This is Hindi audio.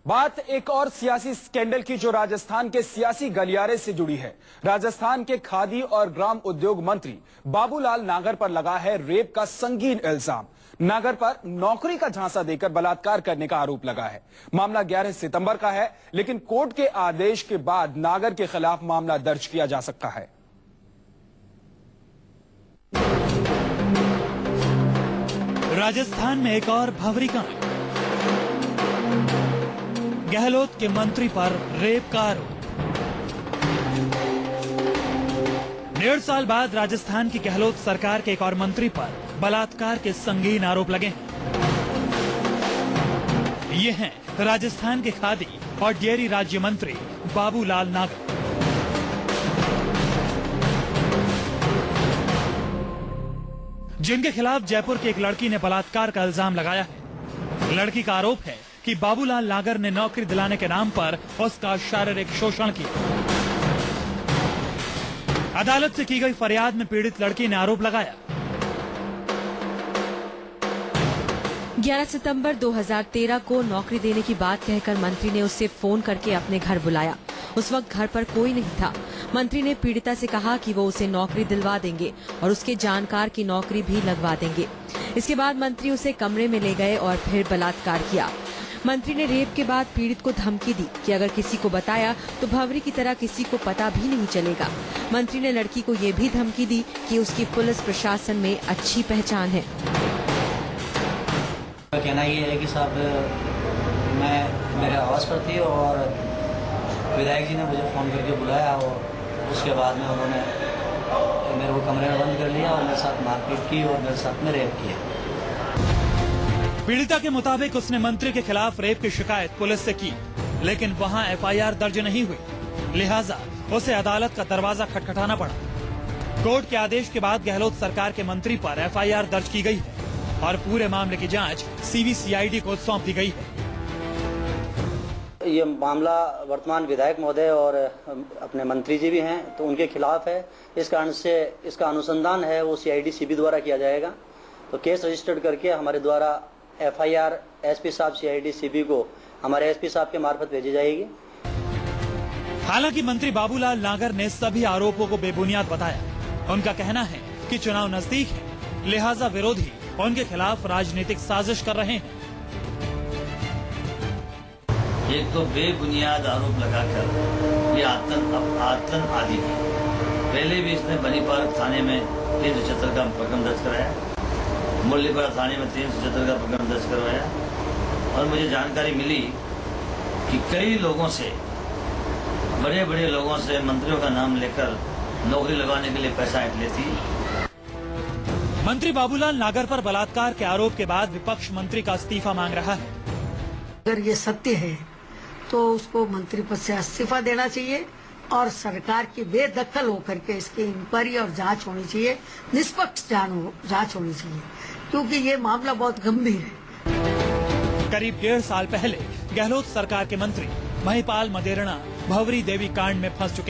बात एक और सियासी स्कैंडल की जो राजस्थान के सियासी गलियारे से जुड़ी है। राजस्थान के खादी और ग्राम उद्योग मंत्री बाबूलाल नागर पर लगा है रेप का संगीन इल्जाम। नागर पर नौकरी का झांसा देकर बलात्कार करने का आरोप लगा है। मामला 11 सितंबर का है, लेकिन कोर्ट के आदेश के बाद नागर के खिलाफ मामला दर्ज किया जा सकता है। राजस्थान में एक और भंवरी कांड। गहलोत के मंत्री पर रेप का आरोप। 1.5 साल बाद राजस्थान की गहलोत सरकार के एक और मंत्री पर बलात्कार के संगीन आरोप लगे हैं। ये हैं राजस्थान के खादी और डेयरी राज्य मंत्री बाबूलाल नागर। जिनके खिलाफ जयपुर की एक लड़की ने बलात्कार का इल्जाम लगाया है। लड़की का आरोप है कि बाबूलाल नागर ने नौकरी दिलाने के नाम पर उसका शारीरिक शोषण किया। अदालत से की गई फरियाद में पीड़ित लड़की ने आरोप लगाया। 11 सितंबर 2013 को नौकरी देने की बात कहकर मंत्री ने उससे फोन करके अपने घर बुलाया। उस वक्त घर पर कोई नहीं था। मंत्री ने पीड़िता से कहा कि वो उसे नौकरी दिलवा देंगे और उसके जानकार की नौकरी भी लगवा देंगे। इसके बाद मंत्री उसे कमरे में ले गए और फिर बलात्कार किया। मंत्री ने रेप के बाद पीड़ित को धमकी दी कि अगर किसी को बताया तो भंवरी की तरह किसी को पता भी नहीं चलेगा। मंत्री ने लड़की को ये भी धमकी दी कि उसकी पुलिस प्रशासन में अच्छी पहचान है। कहना ये है कि साहब मैं मेरे आवास पर थी और विधायक जी ने मुझे फ़ोन करके बुलाया और उसके बाद में उन्होंने मेरे को कमरे में बंद कर लिया और मेरे साथ मारपीट की और मेरे साथ में रेप किया। पीड़िता के मुताबिक उसने मंत्री के खिलाफ रेप की शिकायत पुलिस से की, लेकिन वहां एफआईआर दर्ज नहीं हुई। लिहाजा उसे अदालत का दरवाजा खटखटाना पड़ा। कोर्ट के आदेश के बाद गहलोत सरकार के मंत्री पर एफआईआर दर्ज की गई है और पूरे मामले की जांच सीबीसीआईडी को सौंप दी गई है। ये मामला वर्तमान विधायक महोदय और अपने मंत्री जी भी हैं, तो उनके खिलाफ है। इस कारण से इसका अनुसंधान है वो सीआईडी सीबी द्वारा किया जाएगा। तो केस रजिस्टर्ड करके हमारे द्वारा एफआईआर एसपी साहब सीआईडी सीबी को हमारे एसपी साहब के मार्फत भेजी जाएगी। हालांकि मंत्री बाबूलाल नागर ने सभी आरोपों को बेबुनियाद बताया। उनका कहना है कि चुनाव नजदीक है, लिहाजा विरोधी उनके खिलाफ राजनीतिक साजिश कर रहे हैं। एक तो बेबुनियाद आरोप लगाकर ये आतंक आदि है। पहले भी इसने बनीपाल थाने में 376 का प्रकरण दर्ज कराया, मुरलीपरा थाने में 376 का प्रकरण दर्ज करवाया और मुझे जानकारी मिली कि कई लोगों से, बड़े बड़े लोगों से मंत्रियों का नाम लेकर नौकरी लगाने के लिए पैसा ऐंठ लेती। मंत्री बाबूलाल नागर पर बलात्कार के आरोप के बाद विपक्ष मंत्री का इस्तीफा मांग रहा है। अगर ये सत्य है तो उसको मंत्री पद से इस्तीफा देना चाहिए और सरकार की बेदखल होकर के इसकी इंक्वायरी और जांच होनी चाहिए, निष्पक्ष जांच होनी चाहिए, क्योंकि ये मामला बहुत गंभीर है। करीब 1.5 साल पहले गहलोत सरकार के मंत्री महिपाल मदेरणा भंवरी देवी कांड में फंस चुके